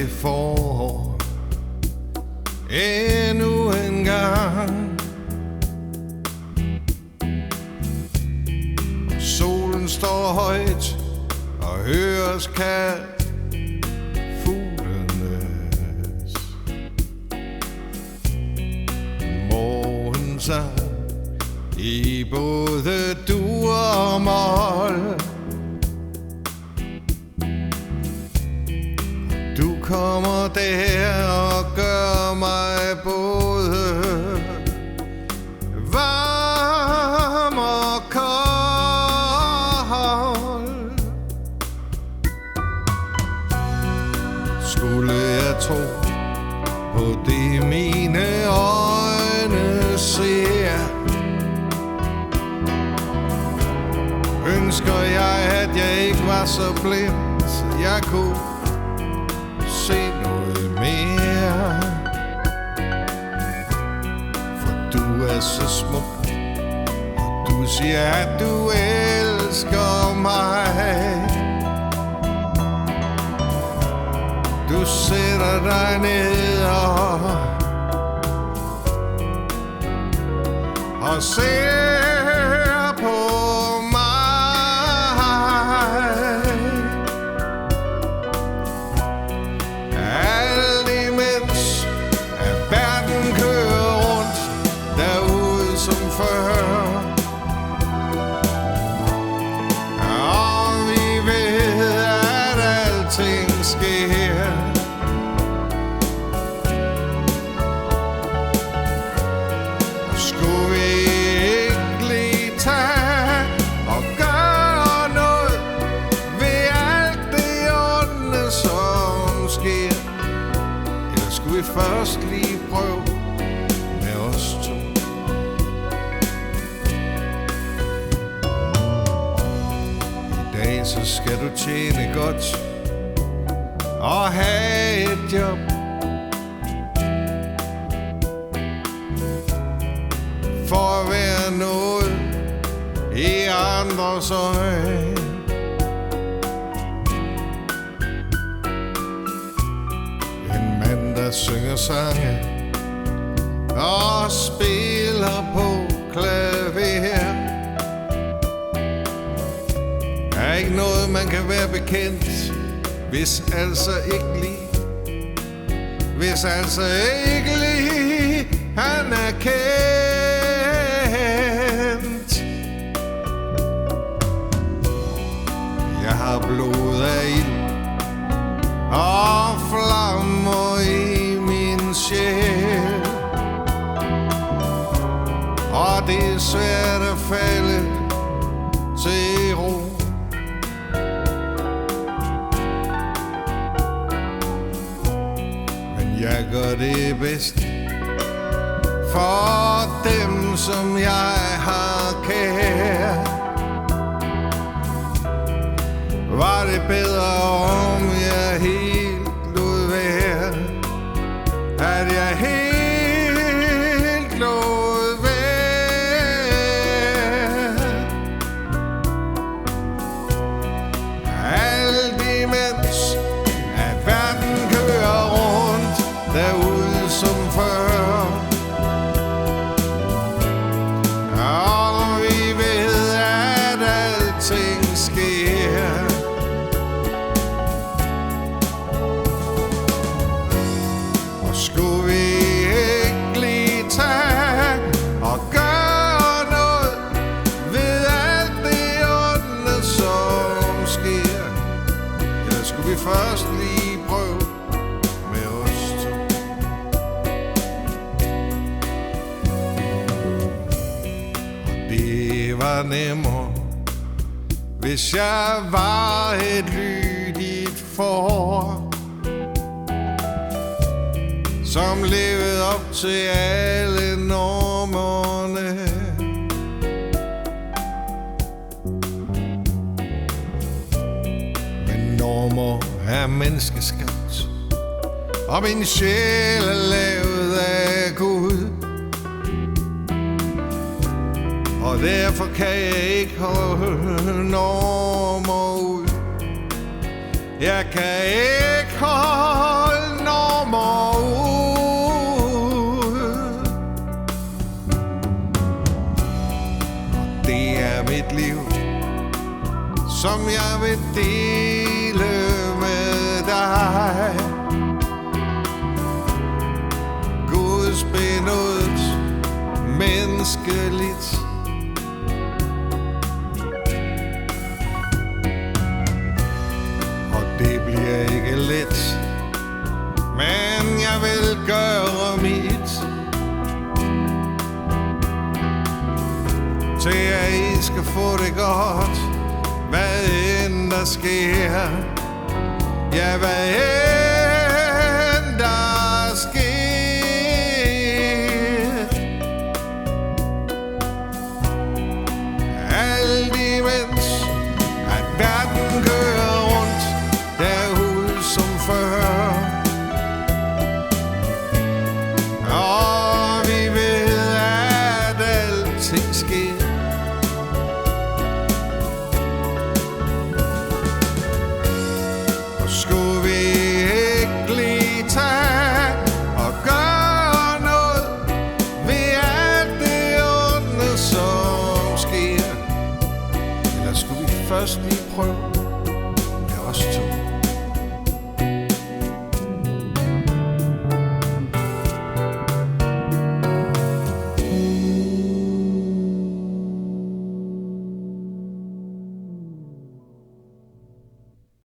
det forår endnu en gang. Solen står højt og høres kaldt fuglenes morgensang i både dur og mol. Du kommer der og gør mig både varm og kold. Skulle jeg tro på det mine øjne ser, ønsker jeg at jeg ikke var så blind, så jeg kunne se noget mere. For du er så smuk, og du siger at du elsker mig. Du sætter dig ned og ser på først lige prøv med os to. I dag så skal du tjene godt og have et job. For at være noget i andres øjne. Der synger sange og spiller på klaver. Er ikke noget man kan være bekendt, hvis altså ikke lige han er kendt. Jeg har blod af ild og flammer i min sjæl, og det er svært at falde til ro. Men jeg gør det bedst for dem, som jeg har kær. Var det bedre om jeg helt lod være, at jeg helt lod være. Alt imens at verden kører rundt derude som før, og vi ved at alting sker. Skulle vi ikke lige tage og gøre noget ved alt det onde, som sker? Eller skulle vi først lige prøve med os to? Og det var nemmere, hvis jeg var et lydigt får, som levede op til alle normerne. Men normer er menneskeskabt, og min sjæl er lavet af Gud. Og derfor kan jeg ikke holde normer ud. Jeg kan ikke holde det er mit liv, som jeg vil dele med dig. Gudsbenådet, menneskeligt. Og det bliver ikke let, men jeg vil gøre mit, til at I skal få det godt, hvad end der sker. Ja, hvad end der sker. Alt imens at verden kører rundt derude som før, og vi ved at alting sker. Og skulle vi ikke lige tage og gøre noget ved alt det onde som sker, eller skulle vi først lige prøve